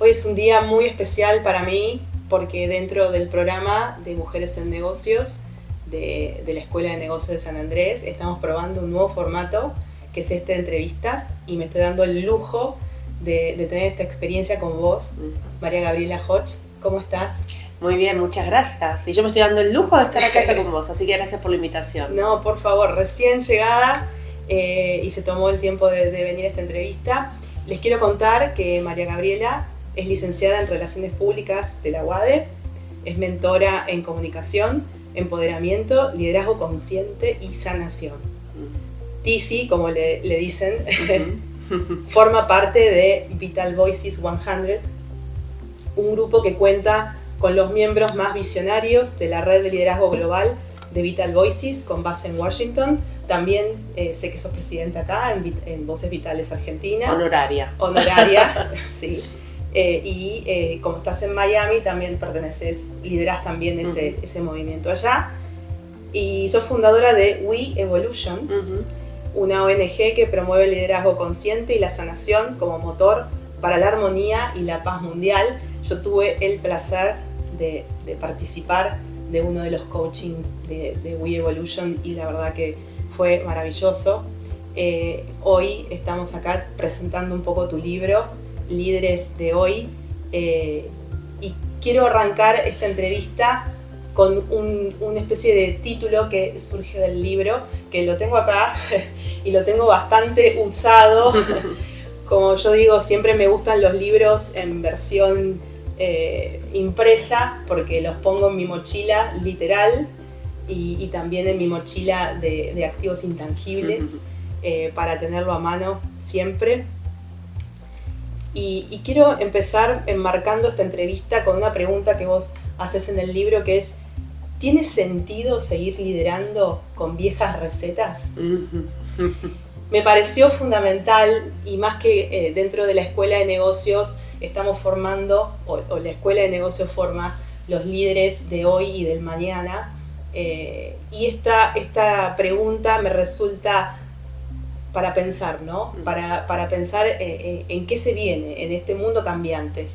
Hoy es un día muy especial para mí porque dentro del programa de Mujeres en Negocios de la Escuela de Negocios de San Andrés estamos probando un nuevo formato que es este de entrevistas y me estoy dando el lujo de tener esta experiencia con vos, María Gabriela Hoch. ¿Cómo estás? Muy bien, muchas gracias. Y yo me estoy dando el lujo de estar acá con vos, así que gracias por la invitación. No, por favor, recién llegada y se tomó el tiempo de venir a esta entrevista. Les quiero contar que María Gabriela es licenciada en Relaciones Públicas de la UADE, es mentora en comunicación, empoderamiento, liderazgo consciente y sanación. TISI, como le dicen, forma parte de Vital Voices 100, un grupo que cuenta con los miembros más visionarios de la red de liderazgo global de Vital Voices, con base en Washington. También sé que sos presidenta acá en Voces Vitales Argentina. Honoraria, sí. Y como estás en Miami, también liderás también ese movimiento allá. Y sos fundadora de We Evolution, una ONG que promueve el liderazgo consciente y la sanación como motor para la armonía y la paz mundial. Yo tuve el placer de participar de uno de los coachings de We Evolution y la verdad que fue maravilloso. Hoy estamos acá presentando un poco tu libro, Líderes de Hoy, y quiero arrancar esta entrevista con una especie de título que surge del libro, que lo tengo acá y lo tengo bastante usado. Como yo digo, siempre me gustan los libros en versión impresa porque los pongo en mi hochila literal y también en mi mochila de activos intangibles para tenerlo a mano siempre. Y quiero empezar enmarcando esta entrevista con una pregunta que vos haces en el libro, que es: ¿tiene sentido seguir liderando con viejas recetas? Me pareció fundamental, y más que dentro de la Escuela de Negocios estamos formando, o la Escuela de Negocios forma los líderes de hoy y del mañana, y esta pregunta me resulta para pensar, ¿no? Para pensar en qué se viene en este mundo cambiante.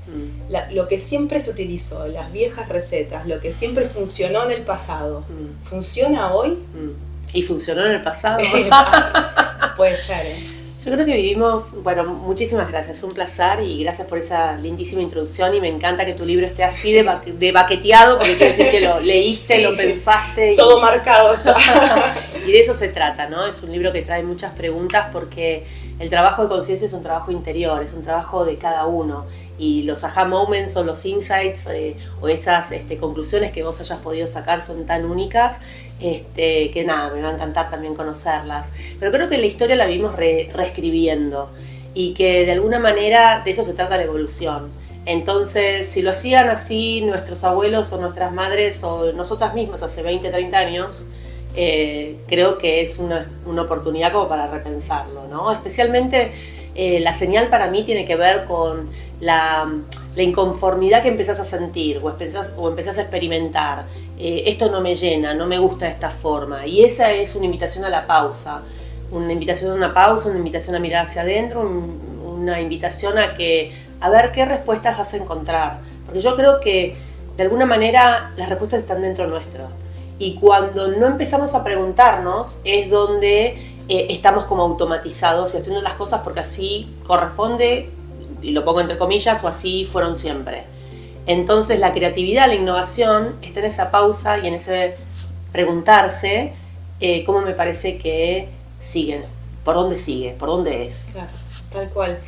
Lo que siempre se utilizó, las viejas recetas, lo que siempre funcionó en el pasado, ¿funciona hoy? ¿Y funcionó en el pasado? Puede ser, ¿eh? Yo creo que vivimos, bueno, muchísimas gracias, un placer y gracias por esa lindísima introducción y me encanta que tu libro esté así de baqueteado porque quiere decir que lo leíste, sí, lo pensaste. Todo marcado está. Y de eso se trata, ¿no? Es un libro que trae muchas preguntas porque el trabajo de conciencia es un trabajo interior, es un trabajo de cada uno y los aha moments o los insights o esas conclusiones que vos hayas podido sacar son tan únicas que nada, me va a encantar también conocerlas. Pero creo que la historia la vivimos reescribiendo y que de alguna manera de eso se trata la evolución. Entonces, si lo hacían así nuestros abuelos o nuestras madres o nosotras mismas hace 20, 30 años, creo que es una oportunidad como para repensarlo, ¿no? Especialmente la señal para mí tiene que ver con la inconformidad que empezás a sentir o empezás a experimentar. Esto no me llena, no me gusta de esta forma. Y esa es una invitación a la pausa. Una invitación a una pausa, una invitación a mirar hacia adentro, una invitación a ver qué respuestas vas a encontrar. Porque yo creo que de alguna manera las respuestas están dentro nuestro. Y cuando no empezamos a preguntarnos es donde estamos como automatizados y haciendo las cosas porque así corresponde, y lo pongo entre comillas, o así fueron siempre. Entonces la creatividad, la innovación está en esa pausa y en ese preguntarse cómo me parece que siguen, por dónde sigue, por dónde es. Claro, tal cual.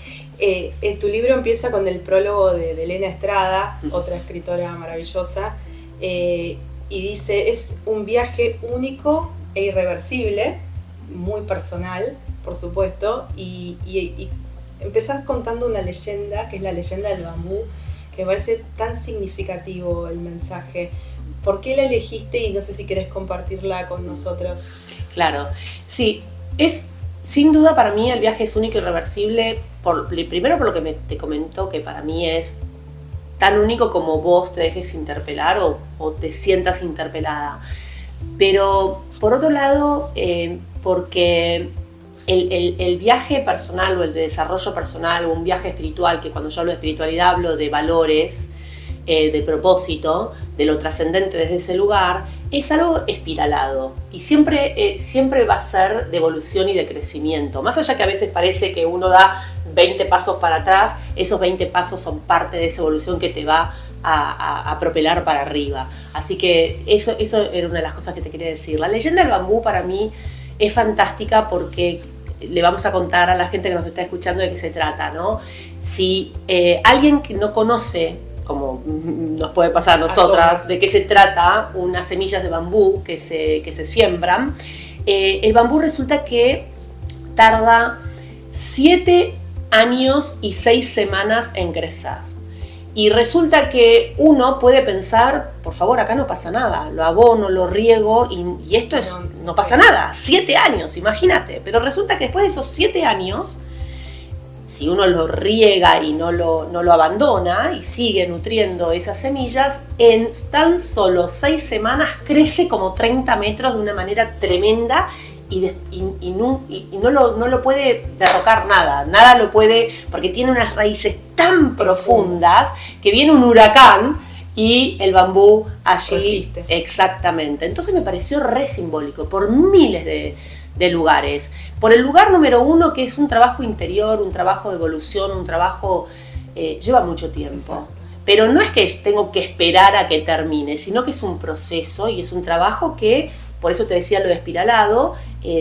Tu libro empieza con el prólogo de Elena Estrada, otra escritora maravillosa, y dice: es un viaje único e irreversible, muy personal, por supuesto, y empezás contando una leyenda, que es la leyenda del bambú, que me parece tan significativo el mensaje. ¿Por qué la elegiste? Y no sé si querés compartirla con nosotros. Claro, sí, es sin duda para mí el viaje es único y irreversible, primero por lo que te comentó, que para mí es tan único como vos te dejes interpelar o te sientas interpelada. Pero por otro lado, porque el viaje personal o el de desarrollo personal o un viaje espiritual, que cuando yo hablo de espiritualidad hablo de valores, de propósito, de lo trascendente desde ese lugar, es algo espiralado y siempre va a ser de evolución y de crecimiento. Más allá que a veces parece que uno da 20 pasos para atrás, esos 20 pasos son parte de esa evolución que te va a propelar para arriba. Así que eso era una de las cosas que te quería decir. La leyenda del bambú para mí es fantástica porque le vamos a contar a la gente que nos está escuchando de qué se trata, ¿no? Si alguien que no conoce, como nos puede pasar a nosotras, de qué se trata unas semillas de bambú que se siembran, el bambú resulta que tarda 7 años y 6 semanas en crecer. Y resulta que uno puede pensar, por favor, acá no pasa nada, lo abono, lo riego y esto no pasa nada. 7 años, imagínate. Pero resulta que después de esos 7 años, si uno lo riega y no lo abandona y sigue nutriendo esas semillas, en tan solo 6 semanas crece como 30 metros de una manera tremenda y no lo puede derrocar nada lo puede, porque tiene unas raíces tan profundas que viene un huracán y el bambú allí resiste. Exactamente. Entonces me pareció re simbólico por miles de lugares. Por el lugar número 1, que es un trabajo interior, un trabajo de evolución, un trabajo lleva mucho tiempo. Exacto. Pero no es que tengo que esperar a que termine, sino que es un proceso y es un trabajo que, por eso te decía lo de espiralado,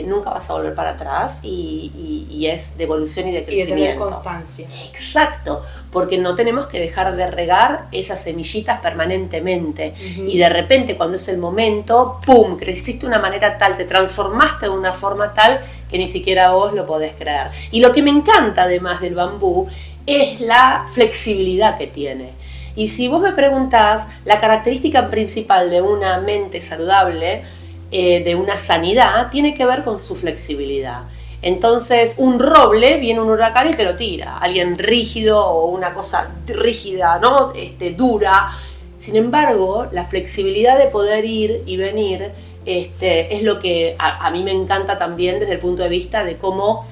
nunca vas a volver para atrás y es de evolución y de crecimiento. Y de tener constancia. Exacto, porque no tenemos que dejar de regar esas semillitas permanentemente. Y de repente cuando es el momento, ¡pum!, creciste de una manera tal, te transformaste de una forma tal que ni siquiera vos lo podés creer. Y lo que me encanta además del bambú es la flexibilidad que tiene. Y si vos me preguntás, la característica principal de una mente saludable, de una sanidad, tiene que ver con su flexibilidad. Entonces, un roble, viene un huracán y te lo tira. Alguien rígido o una cosa rígida, ¿no? Dura. Sin embargo, la flexibilidad de poder ir y venir es lo que a mí me encanta también desde el punto de vista de cómo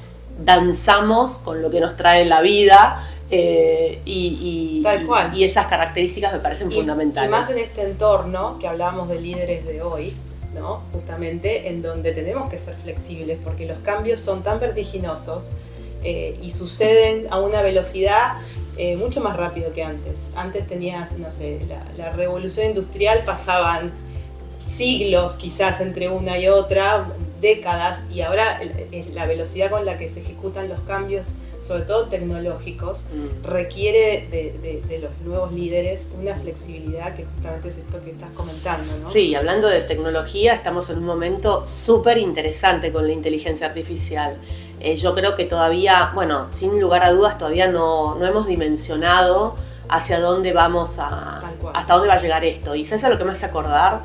danzamos con lo que nos trae la vida. Tal cual. Y esas características me parecen fundamentales. Y más en este entorno que hablábamos de líderes de hoy, ¿no? Justamente en donde tenemos que ser flexibles porque los cambios son tan vertiginosos y suceden a una velocidad mucho más rápido que antes. Antes tenías, no sé, la revolución industrial, pasaban siglos quizás entre una y otra, décadas, y ahora la velocidad con la que se ejecutan los cambios, sobre todo tecnológicos, requiere de los nuevos líderes una flexibilidad que justamente es esto que estás comentando, ¿no? Sí, hablando de tecnología, estamos en un momento súper interesante con la inteligencia artificial. Yo creo que todavía, bueno, sin lugar a dudas, todavía no hemos dimensionado hacia dónde vamos hasta dónde va a llegar esto. Y ¿sabes a lo que me hace acordar?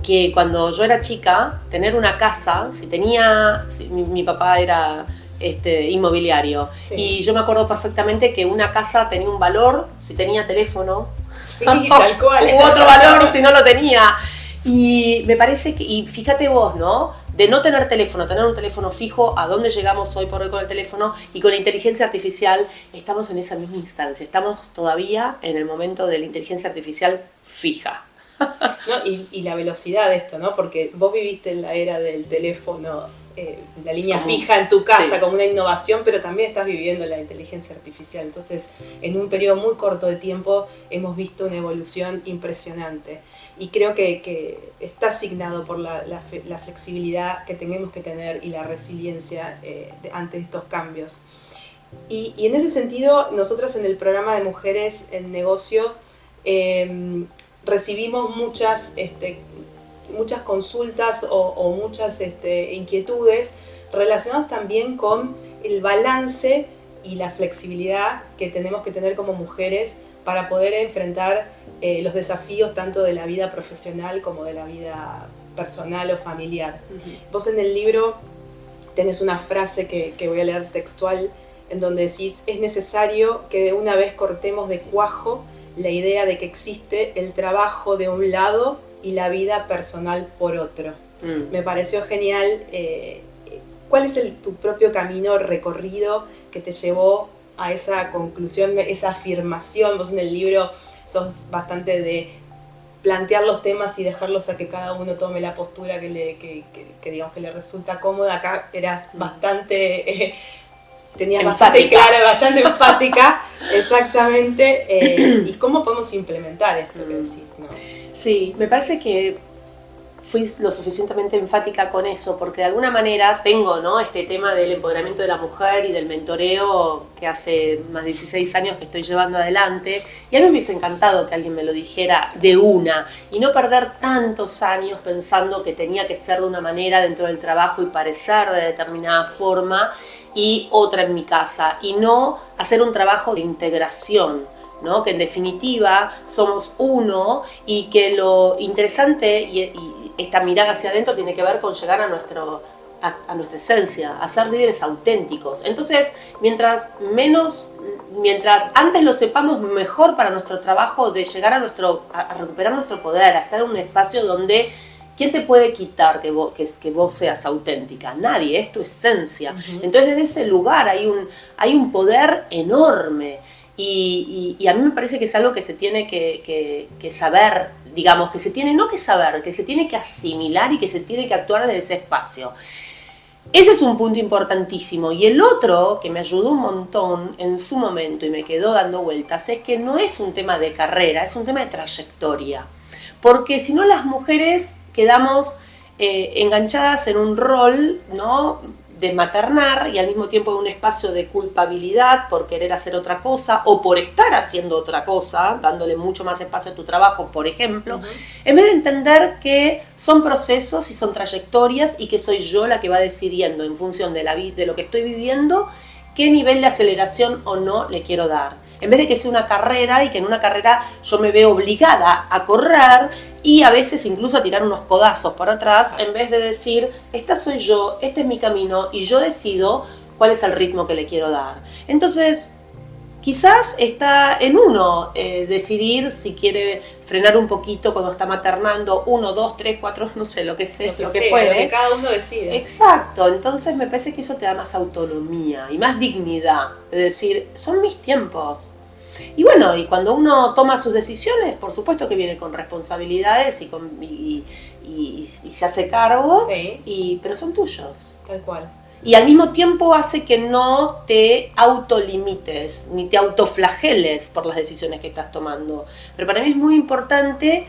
Que cuando yo era chica, tener una casa, mi papá era inmobiliario, sí. Y yo me acuerdo perfectamente que una casa tenía un valor si tenía teléfono, sí, tal cual. U otro valor si no lo tenía. Y me parece que, y fíjate vos, ¿no? De no tener teléfono, tener un teléfono fijo, ¿a dónde llegamos hoy por hoy con el teléfono? Y con la inteligencia artificial estamos en esa misma instancia, estamos todavía en el momento de la inteligencia artificial fija. No, y la velocidad de esto, ¿no? Porque vos viviste en la era del teléfono, la línea fija en tu casa, sí, como una innovación, pero también estás viviendo la inteligencia artificial. Entonces, en un periodo muy corto de tiempo hemos visto una evolución impresionante. Y creo que está asignado por la flexibilidad que tenemos que tener y la resiliencia ante estos cambios. Y en ese sentido, nosotras en el programa de Mujeres en Negocio recibimos muchas consultas o muchas inquietudes relacionadas también con el balance y la flexibilidad que tenemos que tener como mujeres para poder enfrentar los desafíos tanto de la vida profesional como de la vida personal o familiar. Uh-huh. Vos en el libro tenés una frase que voy a leer textual, en donde decís: es necesario que de una vez cortemos de cuajo la idea de que existe el trabajo de un lado y la vida personal por otro. Me pareció genial ¿cuál es tu propio camino recorrido que te llevó a esa conclusión, esa afirmación? Vos en el libro sos bastante de plantear los temas y dejarlos a que cada uno tome la postura que digamos que le resulta cómoda. Acá eras bastante... tenías bastante clara, bastante enfática, exactamente. ¿Y cómo podemos implementar esto que decís, no? Sí, me parece que fui lo suficientemente enfática con eso, porque de alguna manera tengo, ¿no?, este tema del empoderamiento de la mujer y del mentoreo que hace más de 16 años que estoy llevando adelante, y a mí me hubiese encantado que alguien me lo dijera de una, y no perder tantos años pensando que tenía que ser de una manera dentro del trabajo y parecer de determinada forma, y otra en mi casa, y no hacer un trabajo de integración, ¿no? Que en definitiva somos uno, y que lo interesante y esta mirada hacia adentro tiene que ver con llegar a nuestra esencia, a ser líderes auténticos. Entonces, mientras antes lo sepamos, mejor para nuestro trabajo de llegar a recuperar nuestro poder, a estar en un espacio donde ¿quién te puede quitar que vos seas auténtica? Nadie, es tu esencia. Entonces, desde ese lugar hay un poder enorme. Y a mí me parece que es algo que se tiene que saber, digamos, que se tiene que asimilar y que se tiene que actuar desde ese espacio. Ese es un punto importantísimo. Y el otro, que me ayudó un montón en su momento y me quedó dando vueltas, es que no es un tema de carrera, es un tema de trayectoria. Porque si no, las mujeres quedamos enganchadas en un rol, ¿no?, de maternar, y al mismo tiempo en un espacio de culpabilidad por querer hacer otra cosa o por estar haciendo otra cosa, dándole mucho más espacio a tu trabajo, por ejemplo, en vez de entender que son procesos y son trayectorias y que soy yo la que va decidiendo en función de lo que estoy viviendo qué nivel de aceleración o no le quiero dar. En vez de que sea una carrera y que en una carrera yo me veo obligada a correr y a veces incluso a tirar unos codazos para atrás, en vez de decir, esta soy yo, este es mi camino y yo decido cuál es el ritmo que le quiero dar. Entonces, quizás está en uno decidir si quiere frenar un poquito cuando está maternando, 1, 2, 3, 4, no sé, lo que fuere. Lo que cada uno decide. Exacto, entonces me parece que eso te da más autonomía y más dignidad, de decir, son mis tiempos. Y bueno, y cuando uno toma sus decisiones, por supuesto que viene con responsabilidades y se hace cargo, sí. Pero son tuyos. Tal cual. Y al mismo tiempo hace que no te autolimites, ni te autoflageles por las decisiones que estás tomando. Pero para mí es muy importante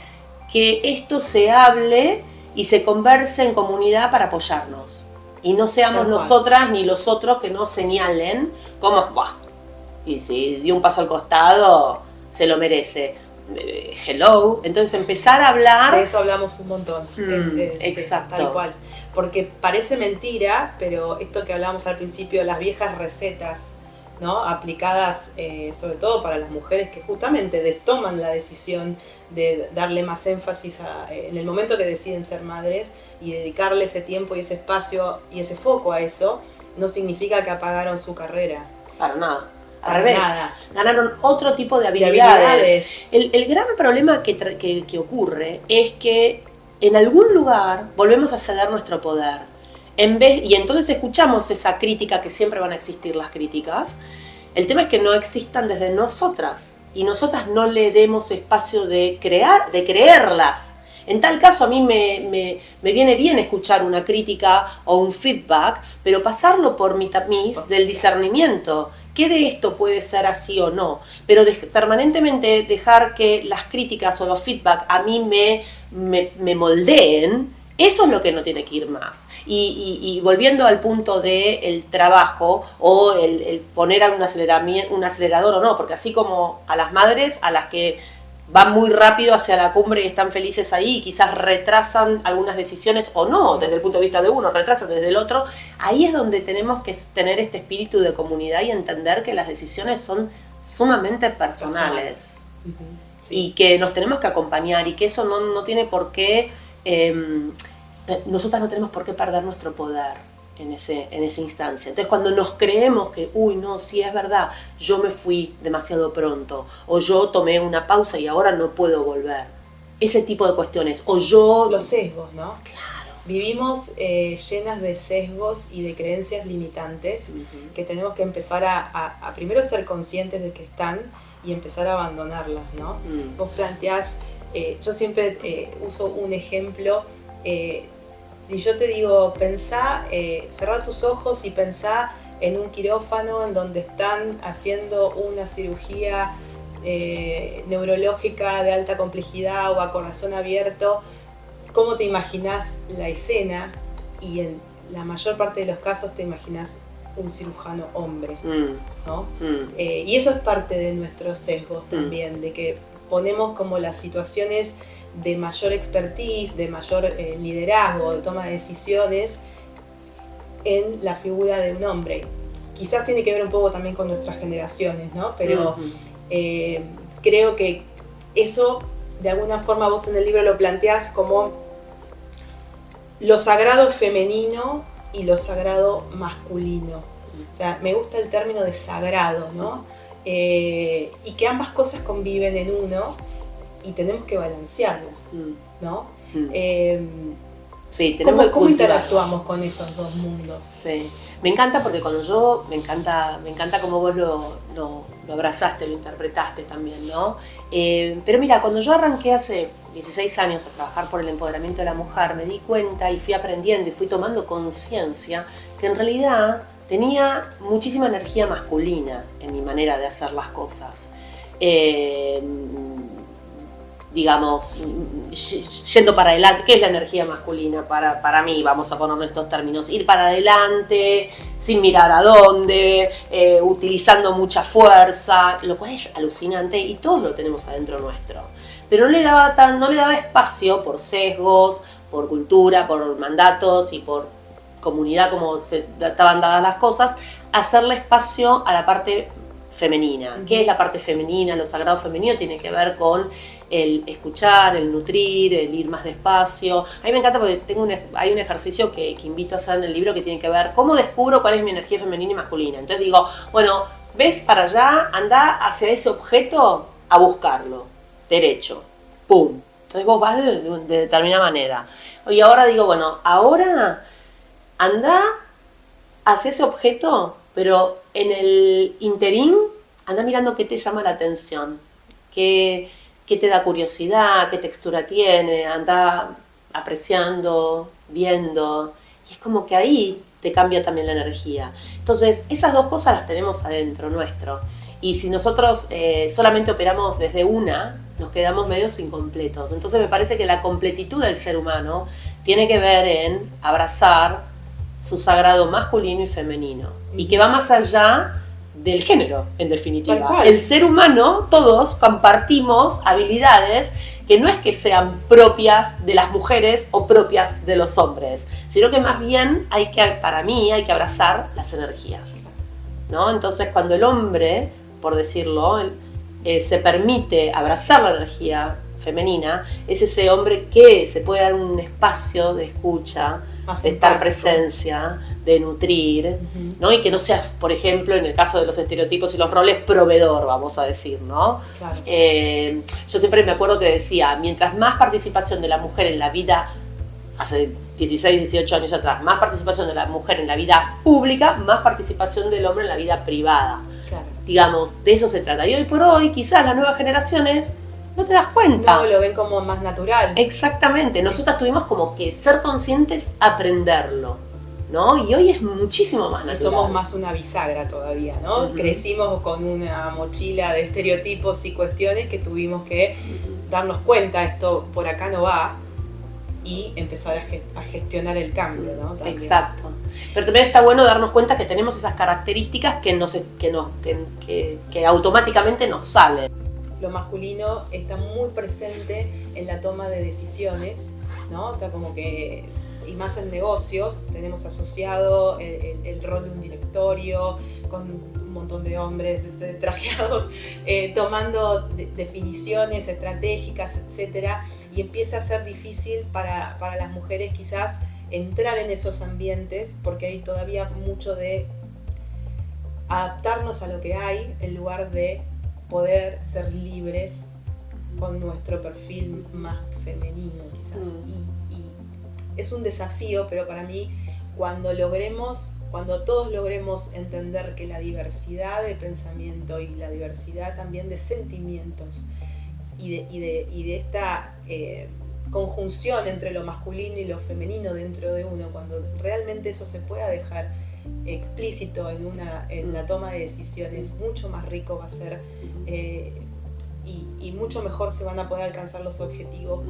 que esto se hable y se converse en comunidad para apoyarnos. Y no seamos nosotras ni los otros que nos señalen como, ¡buah! Y si dio un paso al costado, se lo merece. Hello. Entonces empezar a hablar... De eso hablamos un montón. Exacto. Sí, tal cual. Porque parece mentira, pero esto que hablábamos al principio, las viejas recetas, ¿no?, aplicadas sobre todo para las mujeres que justamente toman la decisión de darle más énfasis en el momento que deciden ser madres y dedicarle ese tiempo y ese espacio y ese foco a eso, no significa que apagaron su carrera. Para nada. Al Para revés, nada. Ganaron otro tipo de habilidades. El gran problema que ocurre es que en algún lugar volvemos a ceder nuestro poder. Y entonces escuchamos esa crítica, que siempre van a existir las críticas. El tema es que no existan desde nosotras. Y nosotras no le demos espacio de creerlas. En tal caso a mí me viene bien escuchar una crítica o un feedback, pero pasarlo por mi tamiz del discernimiento. ¿Qué de esto puede ser así o no? Pero permanentemente dejar que las críticas o los feedback a mí me moldeen, eso es lo que no tiene que ir más. Y volviendo al punto del trabajo o el poner a un acelerador o no, porque así como a las madres, a las que van muy rápido hacia la cumbre y están felices ahí y quizás retrasan algunas decisiones o no, desde el punto de vista de uno, retrasan desde el otro, ahí es donde tenemos que tener este espíritu de comunidad y entender que las decisiones son sumamente personales. Sí. Y que nos tenemos que acompañar y que eso no tiene por qué, nosotras no tenemos por qué perder nuestro poder en esa instancia. Entonces cuando nos creemos que, no, sí es verdad, yo me fui demasiado pronto, o yo tomé una pausa y ahora no puedo volver, ese tipo de cuestiones, o yo... Los sesgos, ¿no? Claro. vivimos llenas de sesgos y de creencias limitantes que tenemos que empezar a primero ser conscientes de que están y empezar a abandonarlas, ¿no? Vos planteás, yo siempre uso un ejemplo, si yo te digo, cerrá tus ojos y pensá en un quirófano en donde están haciendo una cirugía neurológica de alta complejidad o a corazón abierto, ¿cómo te imaginás la escena? Y en la mayor parte de los casos te imaginás un cirujano hombre, ¿no? Y eso es parte de nuestros sesgos también, de que ponemos como las situaciones de mayor expertise, de mayor liderazgo, de toma de decisiones en la figura de un hombre. Quizás tiene que ver un poco también con nuestras generaciones, ¿no? Pero creo que eso, de alguna forma, vos en el libro lo planteás como lo sagrado femenino y lo sagrado masculino. O sea, me gusta el término de sagrado, ¿no? Y que ambas cosas conviven en uno y tenemos que balancearlas, ¿no? Sí, tenemos ¿Cómo interactuamos con esos dos mundos? Sí, me encanta porque me encanta cómo vos lo abrazaste, lo interpretaste también, ¿no? Pero mira, cuando yo arranqué hace 16 años a trabajar por el empoderamiento de la mujer, me di cuenta y fui aprendiendo y fui tomando conciencia que en realidad tenía muchísima energía masculina en mi manera de hacer las cosas. Digamos, yendo para adelante, ¿qué es la energía masculina? Para mí, vamos a ponerlo en estos términos, ir para adelante, sin mirar a dónde, utilizando mucha fuerza, lo cual es alucinante y todos lo tenemos adentro nuestro. Pero no le daba espacio por sesgos, por cultura, por mandatos y por comunidad, como se estaban dadas las cosas, hacerle espacio a la parte femenina. ¿Qué es la parte femenina? Lo sagrado femenino tiene que ver con el escuchar, el nutrir, el ir más despacio. A mí me encanta porque hay un ejercicio que invito a hacer en el libro que tiene que ver cómo descubro cuál es mi energía femenina y masculina. Entonces digo, bueno, ves para allá, anda hacia ese objeto a buscarlo, derecho, pum. Entonces vos vas de determinada manera. Y ahora digo, bueno, ahora anda hacia ese objeto, pero en el interín anda mirando qué te llama la atención, qué te da curiosidad, qué textura tiene, anda apreciando, viendo, y es como que ahí te cambia también la energía. Entonces, esas dos cosas las tenemos adentro nuestro, y si nosotros solamente operamos desde una, nos quedamos medios incompletos. Entonces me parece que la completitud del ser humano tiene que ver en abrazar su sagrado masculino y femenino, y que va más allá del género, en definitiva. El ser humano, todos compartimos habilidades que no es que sean propias de las mujeres o propias de los hombres, sino que más bien para mí hay que abrazar las energías, ¿no? Entonces, cuando el hombre, por decirlo, se permite abrazar la energía femenina, es ese hombre que se puede dar un espacio de escucha, de estar presencia, de nutrir, ¿no? Y que no seas, por ejemplo, en el caso de los estereotipos y los roles, proveedor, vamos a decir, ¿no? Claro. Yo siempre me acuerdo que decía, mientras más participación de la mujer en la vida, hace 16, 18 años atrás, más participación de la mujer en la vida pública, más participación del hombre en la vida privada. Claro. Digamos, de eso se trata. Y hoy por hoy, quizás las nuevas generaciones no te das cuenta. No, lo ven como más natural. Exactamente. Nosotras tuvimos como que ser conscientes, aprenderlo, ¿no? Y hoy es muchísimo más natural. Y somos más una bisagra todavía, ¿no? Crecimos con una mochila de estereotipos y cuestiones que tuvimos que darnos cuenta, esto por acá no va, y empezar a gestionar el cambio, ¿no? También. Exacto. Pero también está bueno darnos cuenta que tenemos esas características que automáticamente nos salen. Lo masculino está muy presente en la toma de decisiones, ¿no? O sea, como que, y más en negocios, tenemos asociado el rol de un directorio con un montón de hombres trajeados, tomando definiciones estratégicas, etcétera, y empieza a ser difícil para las mujeres quizás entrar en esos ambientes, porque hay todavía mucho de adaptarnos a lo que hay en lugar de poder ser libres con nuestro perfil más femenino quizás. es un desafío, pero para mí cuando todos logremos entender que la diversidad de pensamiento y la diversidad también de sentimientos y de esta conjunción entre lo masculino y lo femenino dentro de uno, cuando realmente eso se pueda dejar explícito en la toma de decisiones, mucho más rico va a ser y mucho mejor se van a poder alcanzar los objetivos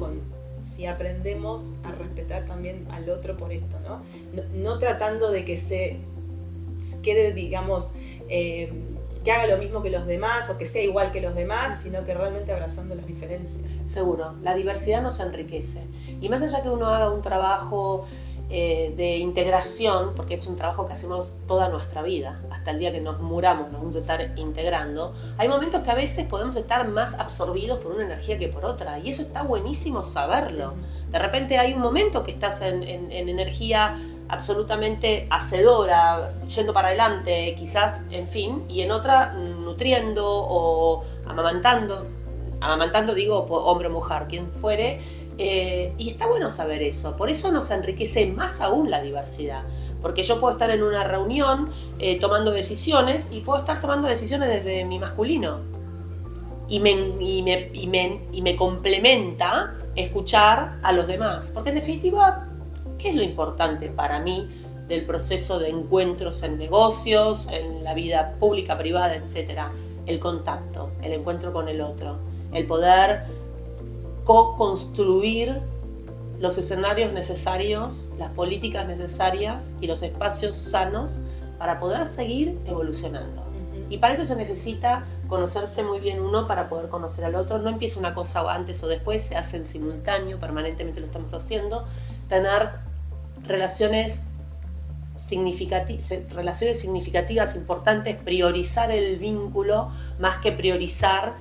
si aprendemos a respetar también al otro por esto, ¿no? No tratando de que se quede, digamos, que haga lo mismo que los demás o que sea igual que los demás, sino que realmente abrazando las diferencias. Seguro, la diversidad nos enriquece. Y más allá que uno haga un trabajo de integración, porque es un trabajo que hacemos toda nuestra vida, hasta el día que nos muramos nos vamos a estar integrando, hay momentos que a veces podemos estar más absorbidos por una energía que por otra, y eso está buenísimo saberlo. De repente hay un momento que estás en energía absolutamente hacedora, yendo para adelante, quizás, en fin, y en otra nutriendo o amamantando digo, hombre o mujer, quien fuere, y está bueno saber eso. Por eso nos enriquece más aún la diversidad, porque yo puedo estar en una reunión tomando decisiones y puedo estar tomando decisiones desde mi masculino y me complementa escuchar a los demás, porque en definitiva, ¿qué es lo importante para mí del proceso de encuentros en negocios, en la vida pública, privada, etcétera? El contacto, el encuentro con el otro, el poder co-construir los escenarios necesarios, las políticas necesarias y los espacios sanos para poder seguir evolucionando. Y para eso se necesita conocerse muy bien uno para poder conocer al otro. No empieza una cosa antes o después, se hace en simultáneo, permanentemente lo estamos haciendo. Tener relaciones significativas, importantes, priorizar el vínculo más que priorizar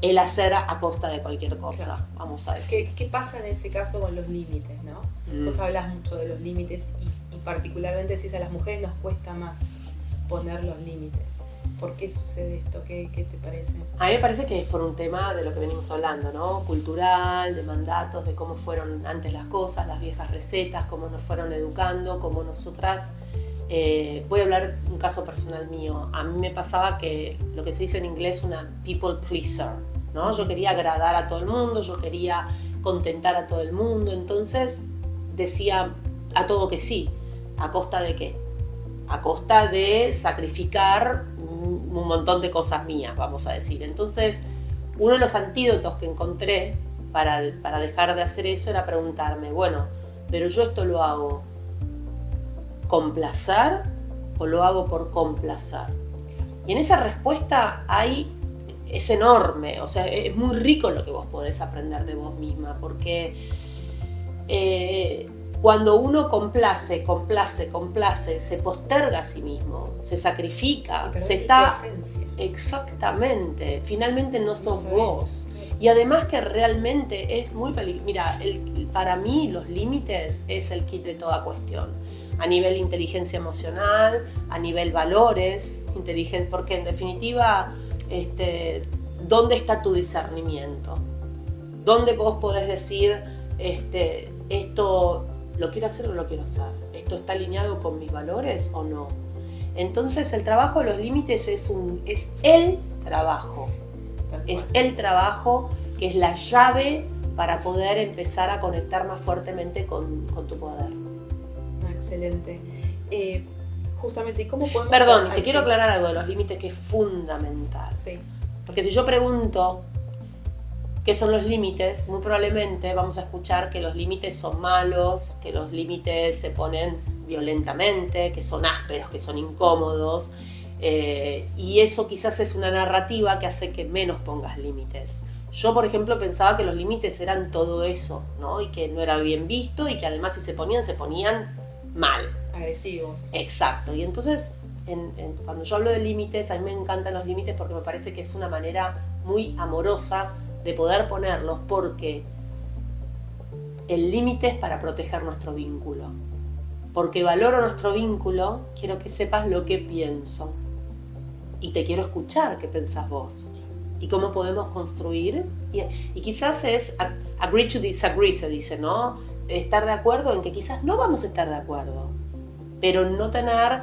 el hacer a costa de cualquier cosa, claro. Vamos a decir. ¿Qué pasa en ese caso con los límites, no? Vos hablas mucho de los límites y particularmente si a las mujeres nos cuesta más poner los límites. ¿Por qué sucede esto? ¿Qué te parece? A mí me parece que es por un tema de lo que venimos hablando, ¿no? Cultural, de mandatos, de cómo fueron antes las cosas, las viejas recetas, cómo nos fueron educando, cómo nosotras... voy a hablar de un caso personal mío. A mí me pasaba que lo que se dice en inglés una people pleaser, ¿no? Yo quería agradar a todo el mundo, yo quería contentar a todo el mundo, entonces decía a todo que sí. ¿A costa de qué? A costa de sacrificar un montón de cosas mías, vamos a decir. Entonces, uno de los antídotos que encontré para dejar de hacer eso era preguntarme, bueno, pero yo esto lo hago ¿complacer o lo hago por complacer? Y en esa respuesta es enorme, o sea, es muy rico lo que vos podés aprender de vos misma, porque cuando uno complace, se posterga a sí mismo, se sacrifica, se está... esencia. Exactamente, finalmente no sos vos. Y además que realmente es muy peligroso. Mira, para mí los límites es el kit de toda cuestión. A nivel inteligencia emocional, a nivel valores, porque en definitiva, ¿dónde está tu discernimiento? ¿Dónde vos podés decir, esto lo quiero hacer o no lo quiero hacer? ¿Esto está alineado con mis valores o no? Entonces el trabajo de los límites es el trabajo. Es el trabajo que es la llave para poder empezar a conectar más fuertemente con tu poder. Excelente. Justamente, ¿y cómo podemos... Perdón, te quiero aclarar algo de los límites que es fundamental. Sí. Porque si yo pregunto qué son los límites, muy probablemente vamos a escuchar que los límites son malos, que los límites se ponen violentamente, que son ásperos, que son incómodos. Y eso quizás es una narrativa que hace que menos pongas límites. Yo, por ejemplo, pensaba que los límites eran todo eso, ¿no? Y que no era bien visto y que además si se ponían mal. Agresivos. Exacto. Y entonces, cuando yo hablo de límites, a mí me encantan los límites porque me parece que es una manera muy amorosa de poder ponerlos, porque el límite es para proteger nuestro vínculo. Porque valoro nuestro vínculo, quiero que sepas lo que pienso. Y te quiero escuchar qué pensás vos. Y cómo podemos construir. Y quizás es agree to disagree, se dice, ¿no? estar de acuerdo en que quizás no vamos a estar de acuerdo, pero no tener,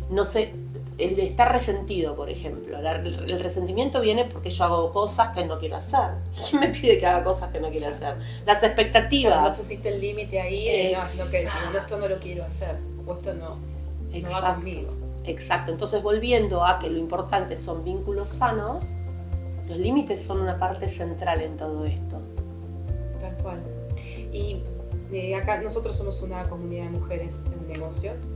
no sé, el de estar resentido, por ejemplo. El resentimiento viene porque yo hago cosas que no quiero hacer. ¿Quién me pide que haga cosas que no quiero hacer? Las expectativas. No pusiste el límite ahí, esto no lo quiero hacer, o esto no va conmigo. Exacto, entonces volviendo a que lo importante son vínculos sanos, los límites son una parte central en todo esto. Tal cual. Y acá nosotros somos una comunidad de mujeres en negocios,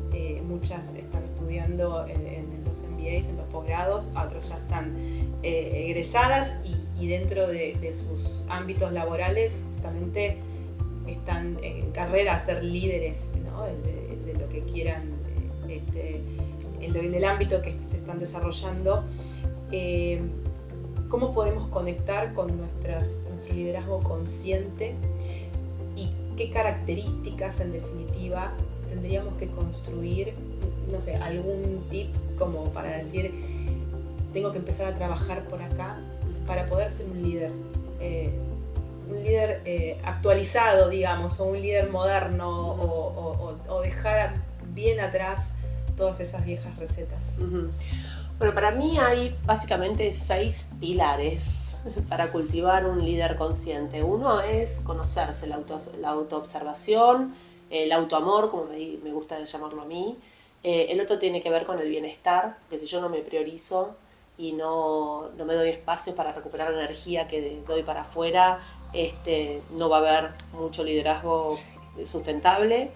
muchas están estudiando en los MBAs, en los posgrados, otros ya están egresadas y dentro de sus ámbitos laborales justamente están en carrera a ser líderes, ¿no? de lo que quieran en el ámbito que se están desarrollando. ¿Cómo podemos conectar con nuestro liderazgo consciente y qué características en definitiva tendríamos que construir? No sé, algún tip como para decir, tengo que empezar a trabajar por acá para poder ser un líder actualizado, digamos, o un líder moderno, o dejar bien atrás todas esas viejas recetas. Bueno, para mí hay básicamente 6 pilares para cultivar un líder consciente. Uno es conocerse, la autoobservación, el autoamor, como me gusta llamarlo a mí. El otro tiene que ver con el bienestar, porque si yo no me priorizo y no me doy espacio para recuperar la energía que doy para afuera, no va a haber mucho liderazgo sustentable.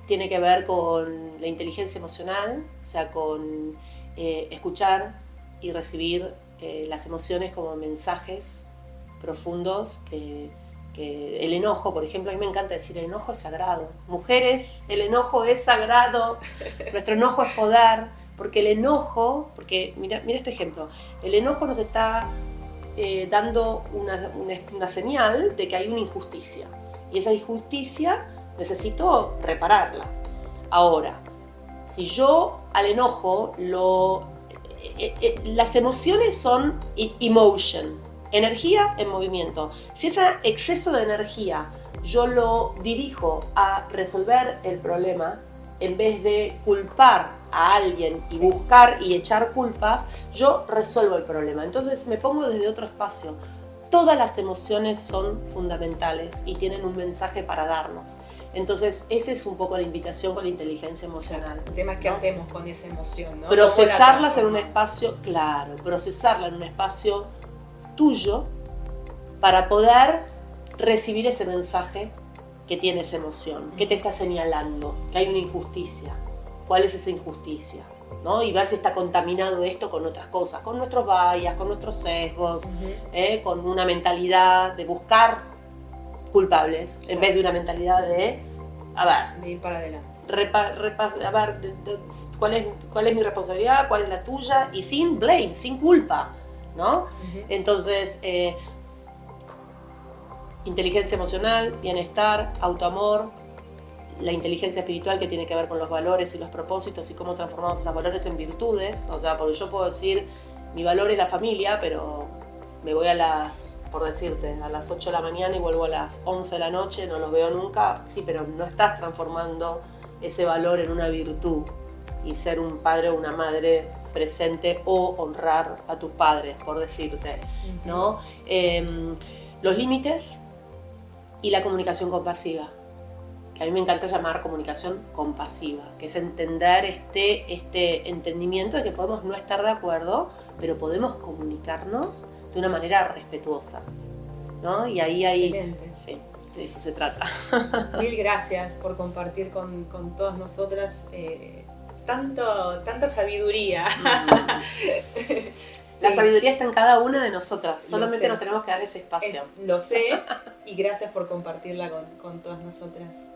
Tiene que ver con la inteligencia emocional, o sea, con escuchar y recibir las emociones como mensajes profundos que el enojo, por ejemplo, a mí me encanta decir, el enojo es sagrado. Mujeres, el enojo es sagrado, nuestro enojo es poder, porque el enojo, mira este ejemplo, el enojo nos está dando una señal de que hay una injusticia, y esa injusticia necesito repararla. Ahora, si yo al enojo las emociones son emotion, energía en movimiento. Si ese exceso de energía yo lo dirijo a resolver el problema, en vez de culpar a alguien y buscar y echar culpas, yo resuelvo el problema. Entonces me pongo desde otro espacio. Todas las emociones son fundamentales y tienen un mensaje para darnos. Entonces, esa es un poco la invitación con la inteligencia emocional. El tema es qué hacemos con esa emoción, ¿no? Procesarlas en un espacio, claro, procesarla en un espacio tuyo para poder recibir ese mensaje que tiene esa emoción, que te está señalando, que hay una injusticia. ¿Cuál es esa injusticia? ¿No? Y ver si está contaminado esto con otras cosas, con nuestros bias, con nuestros sesgos, con una mentalidad de buscar culpables, en vez de una mentalidad de ir para adelante. ¿Cuál es mi responsabilidad? ¿Cuál es la tuya? Y sin blame, sin culpa, ¿no? Entonces, inteligencia emocional, bienestar, autoamor, la inteligencia espiritual que tiene que ver con los valores y los propósitos y cómo transformamos esos valores en virtudes. O sea, porque yo puedo decir, mi valor es la familia, pero me voy por decirte, a las 8 de la mañana y vuelvo a las 11 de la noche, no los veo nunca. Sí, pero no estás transformando ese valor en una virtud y ser un padre o una madre presente o honrar a tus padres, por decirte, ¿no? Los límites y la comunicación compasiva, que a mí me encanta llamar comunicación compasiva, que es entender este entendimiento de que podemos no estar de acuerdo, pero podemos comunicarnos de una manera respetuosa, ¿no? Y ahí excelente. Sí, de eso se trata. Mil gracias por compartir con todas nosotras tanta sabiduría. La sabiduría está en cada una de nosotras, solamente nos tenemos que dar ese espacio. Lo sé, y gracias por compartirla con todas nosotras.